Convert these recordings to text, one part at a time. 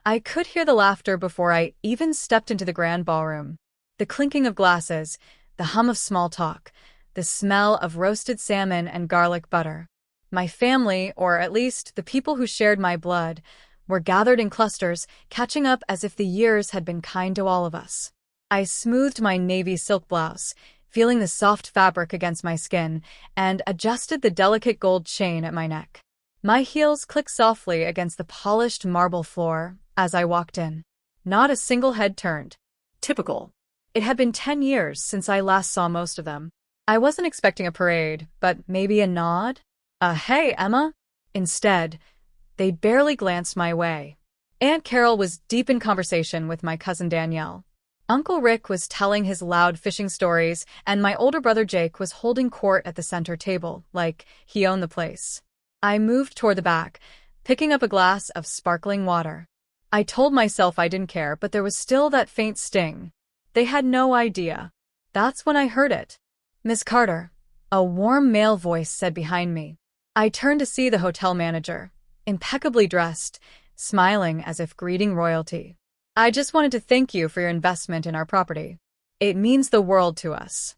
I could hear the laughter before I even stepped into the grand ballroom. The clinking of glasses, the hum of small talk, the smell of roasted salmon and garlic butter. My family, or at least the people who shared my blood, were gathered in clusters, catching up as if the years had been kind to all of us. I smoothed my navy silk blouse, feeling the soft fabric against my skin, and adjusted the delicate gold chain at my neck. My heels clicked softly against the polished marble floor as I walked in. Not a single head turned. Typical. It had been 10 years since I last saw most of them. I wasn't expecting a parade, but maybe a nod? Hey, Emma? Instead, they barely glanced my way. Aunt Carol was deep in conversation with my cousin Danielle. Uncle Rick was telling his loud fishing stories, and my older brother Jake was holding court at the center table, like he owned the place. I moved toward the back, picking up a glass of sparkling water. I told myself I didn't care, but there was still that faint sting. They had no idea. That's when I heard it. "Miss Carter," a warm male voice said behind me. I turned to see the hotel manager, impeccably dressed, smiling as if greeting royalty. "I just wanted to thank you for your investment in our property. It means the world to us."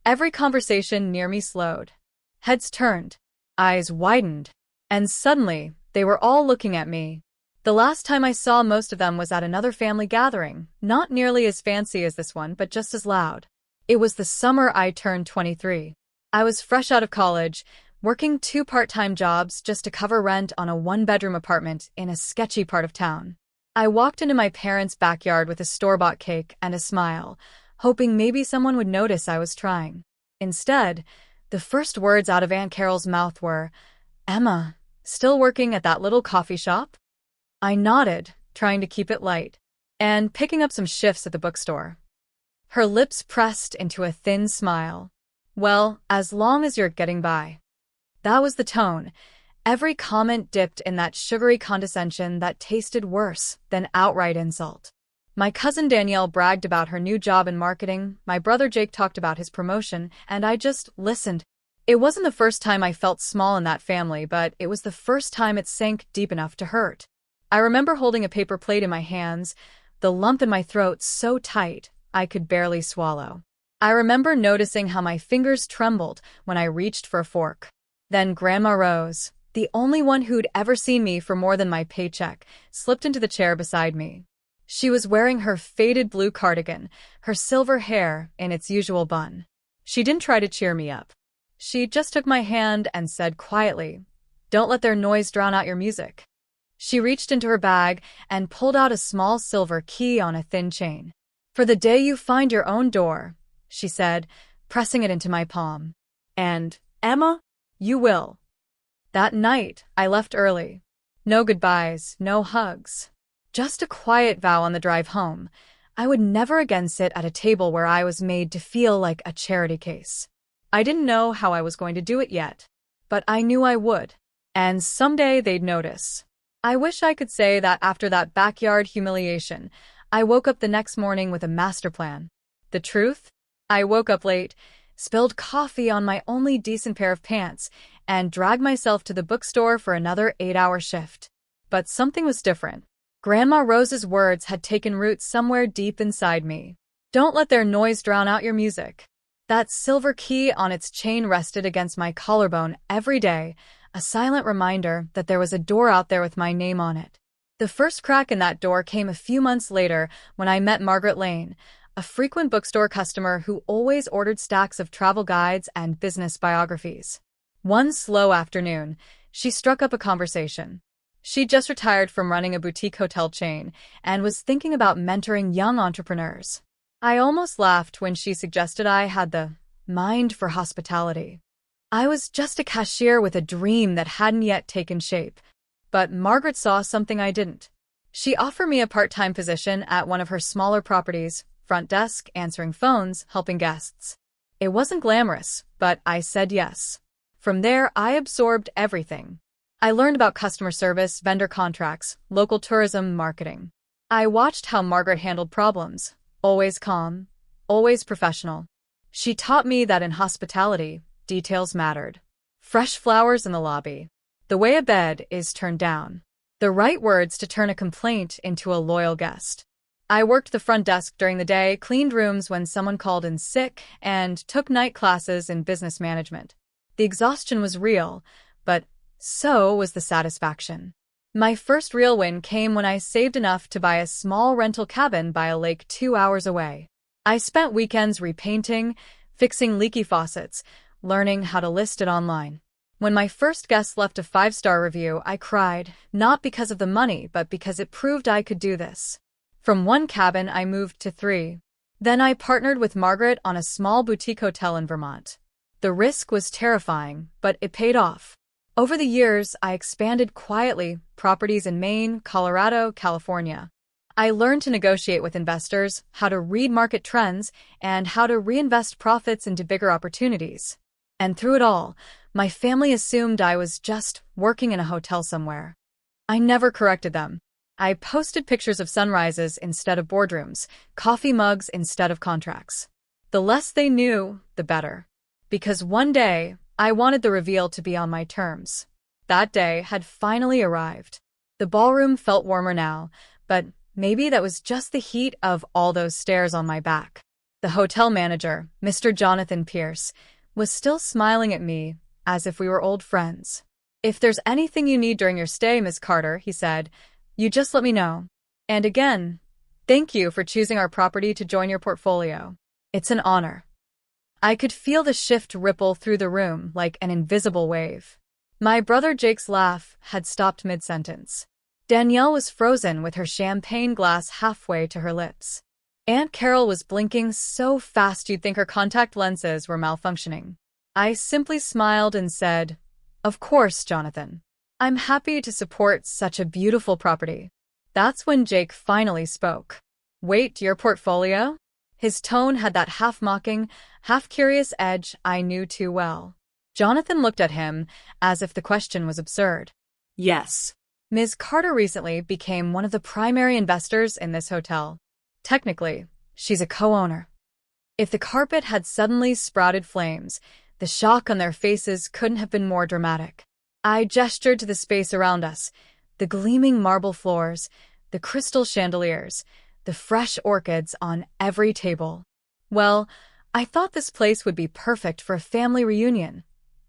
Every conversation near me slowed. Heads turned, eyes widened, and suddenly they were all looking at me. The last time I saw most of them was at another family gathering, not nearly as fancy as this one, but just as loud. It was the summer I turned 23. I was fresh out of college, working 2 part-time jobs just to cover rent on a 1-bedroom apartment in a sketchy part of town. I walked into my parents' backyard with a store-bought cake and a smile, hoping maybe someone would notice I was trying. Instead, the first words out of Aunt Carol's mouth were, "Emma, still working at that little coffee shop?" I nodded, trying to keep it light, and picking up some shifts at the bookstore. Her lips pressed into a thin smile. "Well, as long as you're getting by." That was the tone. Every comment dipped in that sugary condescension that tasted worse than outright insult. My cousin Danielle bragged about her new job in marketing, my brother Jake talked about his promotion, and I just listened. It wasn't the first time I felt small in that family, but it was the first time it sank deep enough to hurt. I remember holding a paper plate in my hands, the lump in my throat so tight I could barely swallow. I remember noticing how my fingers trembled when I reached for a fork. Then Grandma Rose, the only one who'd ever seen me for more than my paycheck, slipped into the chair beside me. She was wearing her faded blue cardigan, her silver hair in its usual bun. She didn't try to cheer me up. She just took my hand and said quietly, "Don't let their noise drown out your music." She reached into her bag and pulled out a small silver key on a thin chain. "For the day you find your own door," she said, pressing it into my palm. "And, Emma, you will." That night, I left early. No goodbyes, no hugs. Just a quiet vow on the drive home. I would never again sit at a table where I was made to feel like a charity case. I didn't know how I was going to do it yet, but I knew I would. And someday they'd notice. I wish I could say that after that backyard humiliation, I woke up the next morning with a master plan. The truth? I woke up late, spilled coffee on my only decent pair of pants, and dragged myself to the bookstore for another 8-hour shift. But something was different. Grandma Rose's words had taken root somewhere deep inside me. "Don't let their noise drown out your music." That silver key on its chain rested against my collarbone every day, a silent reminder that there was a door out there with my name on it. The first crack in that door came a few months later when I met Margaret Lane, a frequent bookstore customer who always ordered stacks of travel guides and business biographies. One slow afternoon, she struck up a conversation. She'd just retired from running a boutique hotel chain and was thinking about mentoring young entrepreneurs. I almost laughed when she suggested I had the mind for hospitality. I was just a cashier with a dream that hadn't yet taken shape. But Margaret saw something I didn't. She offered me a part-time position at one of her smaller properties, front desk, answering phones, helping guests. It wasn't glamorous, but I said yes. From there, I absorbed everything. I learned about customer service, vendor contracts, local tourism, marketing. I watched how Margaret handled problems, always calm, always professional. She taught me that in hospitality, details mattered. Fresh flowers in the lobby. The way a bed is turned down. The right words to turn a complaint into a loyal guest. I worked the front desk during the day, cleaned rooms when someone called in sick, and took night classes in business management. The exhaustion was real, but so was the satisfaction. My first real win came when I saved enough to buy a small rental cabin by a lake 2 hours away. I spent weekends repainting, fixing leaky faucets, learning how to list it online. When my first guest left a 5-star review, I cried, not because of the money, but because it proved I could do this. From 1 cabin, I moved to 3. Then I partnered with Margaret on a small boutique hotel in Vermont. The risk was terrifying, but it paid off. Over the years, I expanded quietly, properties in Maine, Colorado, California. I learned to negotiate with investors, how to read market trends, and how to reinvest profits into bigger opportunities. And through it all, my family assumed I was just working in a hotel somewhere. I never corrected them. I posted pictures of sunrises instead of boardrooms, coffee mugs instead of contracts. The less they knew, the better. Because one day, I wanted the reveal to be on my terms. That day had finally arrived. The ballroom felt warmer now, but maybe that was just the heat of all those stares on my back. The hotel manager, Mr. Jonathan Pierce, was still smiling at me as if we were old friends. "If there's anything you need during your stay, Miss Carter," he said, "you just let me know. And again, thank you for choosing our property to join your portfolio. It's an honor." I could feel the shift ripple through the room like an invisible wave. My brother Jake's laugh had stopped mid-sentence. Danielle was frozen with her champagne glass halfway to her lips. Aunt Carol was blinking so fast you'd think her contact lenses were malfunctioning. I simply smiled and said, "Of course, Jonathan. I'm happy to support such a beautiful property." That's when Jake finally spoke. "Wait, your portfolio?" His tone had that half-mocking, half-curious edge I knew too well. Jonathan looked at him as if the question was absurd. "Yes. Ms. Carter recently became one of the primary investors in this hotel. Technically, she's a co-owner." If the carpet had suddenly sprouted flames, the shock on their faces couldn't have been more dramatic. I gestured to the space around us, the gleaming marble floors, the crystal chandeliers, the fresh orchids on every table. "Well, I thought this place would be perfect for a family reunion,"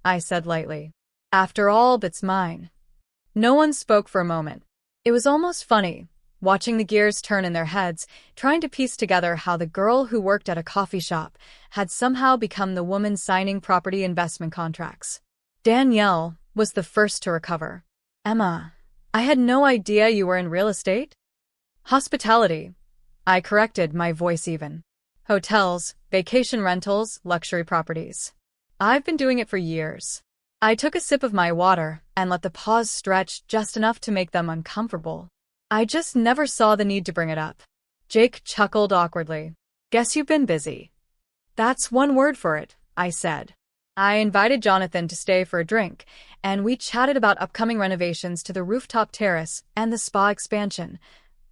I said lightly. "After all, it's mine." No one spoke for a moment. It was almost funny, watching the gears turn in their heads, trying to piece together how the girl who worked at a coffee shop had somehow become the woman signing property investment contracts. Danielle was the first to recover. "Emma, I had no idea you were in real estate?" "Hospitality," I corrected, my voice even. "Hotels, vacation rentals, luxury properties. I've been doing it for years." I took a sip of my water and let the pause stretch just enough to make them uncomfortable. I just never saw the need to bring it up. Jake chuckled awkwardly. "Guess you've been busy." "That's one word for it," I said. I invited Jonathan to stay for a drink, and we chatted about upcoming renovations to the rooftop terrace and the spa expansion,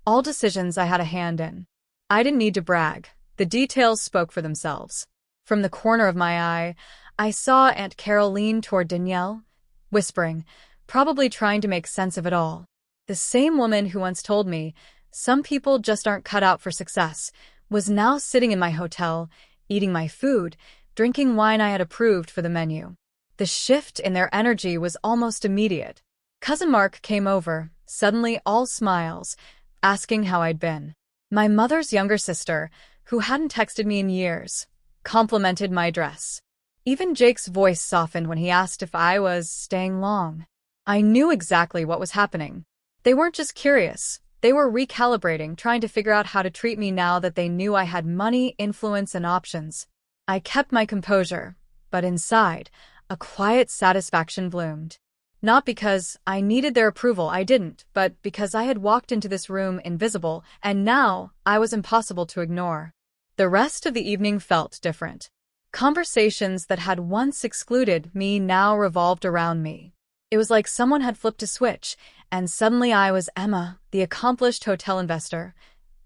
all decisions I had a hand in. I didn't need to brag. The details spoke for themselves. From the corner of my eye, I saw Aunt Carol lean toward Danielle, whispering, probably trying to make sense of it all. The same woman who once told me, "Some people just aren't cut out for success," was now sitting in my hotel, eating my food, drinking wine I had approved for the menu. The shift in their energy was almost immediate. Cousin Mark came over, suddenly all smiles, asking how I'd been. My mother's younger sister, who hadn't texted me in years, complimented my dress. Even Jake's voice softened when he asked if I was staying long. I knew exactly what was happening. They weren't just curious. They were recalibrating, trying to figure out how to treat me now that they knew I had money, influence, and options. I kept my composure, but inside, a quiet satisfaction bloomed. Not because I needed their approval, I didn't, but because I had walked into this room invisible, and now I was impossible to ignore. The rest of the evening felt different. Conversations that had once excluded me now revolved around me. It was like someone had flipped a switch, and suddenly I was Emma, the accomplished hotel investor,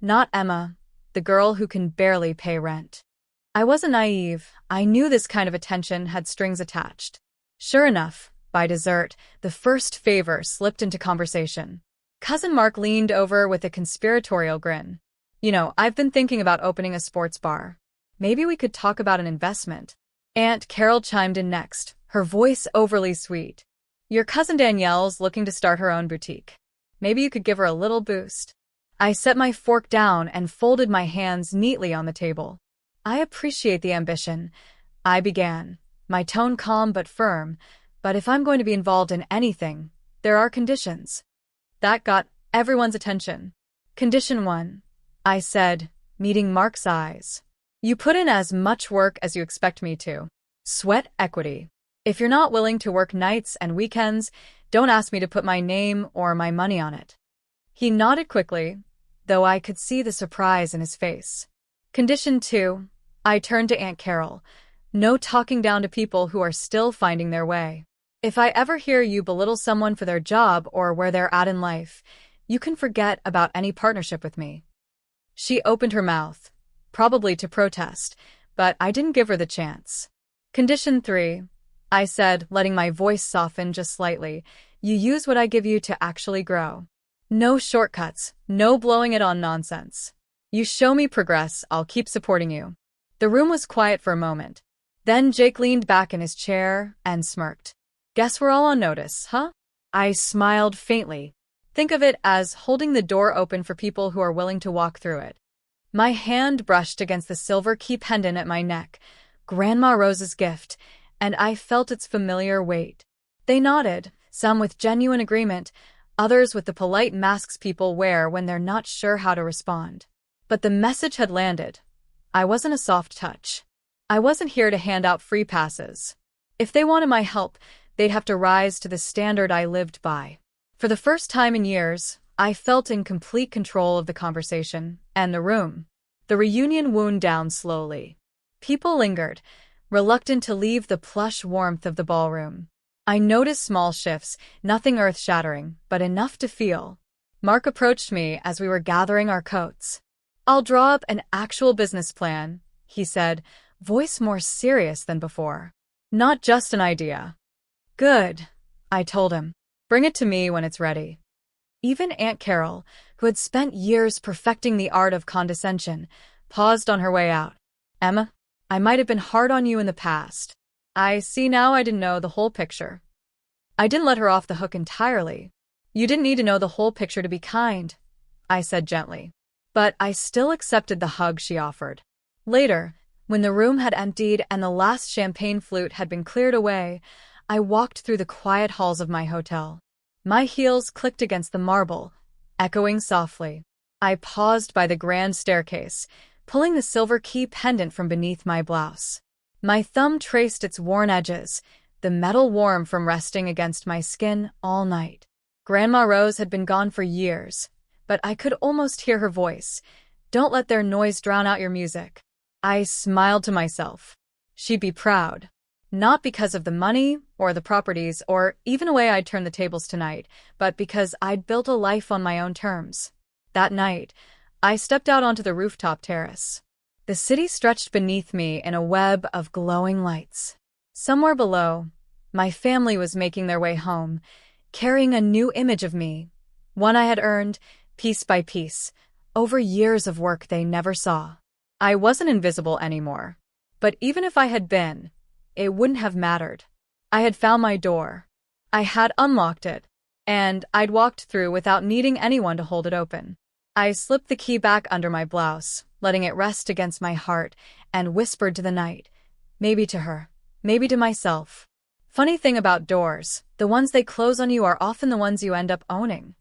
not Emma, the girl who can barely pay rent. I wasn't naive. I knew this kind of attention had strings attached. Sure enough, by dessert, the first favor slipped into conversation. Cousin Mark leaned over with a conspiratorial grin. I've been thinking about opening a sports bar. Maybe we could talk about an investment. Aunt Carol chimed in next, her voice overly sweet. Your cousin Danielle's looking to start her own boutique. Maybe you could give her a little boost. I set my fork down and folded my hands neatly on the table. I appreciate the ambition, I began, my tone calm but firm, but if I'm going to be involved in anything, there are conditions. That got everyone's attention. Condition 1, I said, meeting Mark's eyes. You put in as much work as you expect me to. Sweat equity. If you're not willing to work nights and weekends, don't ask me to put my name or my money on it. He nodded quickly, though I could see the surprise in his face. Condition 2, I turned to Aunt Carol. No talking down to people who are still finding their way. If I ever hear you belittle someone for their job or where they're at in life, you can forget about any partnership with me. She opened her mouth, probably to protest, but I didn't give her the chance. Condition 3, I said, letting my voice soften just slightly. You use what I give you to actually grow. No shortcuts, no blowing it on nonsense. You show me progress, I'll keep supporting you. The room was quiet for a moment. Then Jake leaned back in his chair and smirked. Guess we're all on notice, huh? I smiled faintly. Think of it as holding the door open for people who are willing to walk through it. My hand brushed against the silver key pendant at my neck, Grandma Rose's gift, and I felt its familiar weight. They nodded, some with genuine agreement, others with the polite masks people wear when they're not sure how to respond. But the message had landed. I wasn't a soft touch. I wasn't here to hand out free passes. If they wanted my help, they'd have to rise to the standard I lived by. For the first time in years, I felt in complete control of the conversation and the room. The reunion wound down slowly. People lingered, reluctant to leave the plush warmth of the ballroom. I noticed small shifts, nothing earth-shattering, but enough to feel. Mark approached me as we were gathering our coats. I'll draw up an actual business plan, he said, voice more serious than before. Not just an idea. Good, I told him. Bring it to me when it's ready. Even Aunt Carol, who had spent years perfecting the art of condescension, paused on her way out. Emma, I might have been hard on you in the past. I see now I didn't know the whole picture. I didn't let her off the hook entirely. You didn't need to know the whole picture to be kind, I said gently. But I still accepted the hug she offered. Later, when the room had emptied and the last champagne flute had been cleared away, I walked through the quiet halls of my hotel. My heels clicked against the marble, echoing softly. I paused by the grand staircase, pulling the silver key pendant from beneath my blouse. My thumb traced its worn edges, the metal warm from resting against my skin all night. Grandma Rose had been gone for years, but I could almost hear her voice. Don't let their noise drown out your music. I smiled to myself. She'd be proud. Not because of the money or the properties or even the way I'd turn the tables tonight, but because I'd built a life on my own terms. That night, I stepped out onto the rooftop terrace. The city stretched beneath me in a web of glowing lights. Somewhere below, my family was making their way home, carrying a new image of me, one I had earned, piece by piece, over years of work they never saw. I wasn't invisible anymore. But even if I had been, it wouldn't have mattered. I had found my door. I had unlocked it, and I'd walked through without needing anyone to hold it open. I slipped the key back under my blouse, letting it rest against my heart, and whispered to the night. Maybe to her, maybe to myself. Funny thing about doors, the ones they close on you are often the ones you end up owning.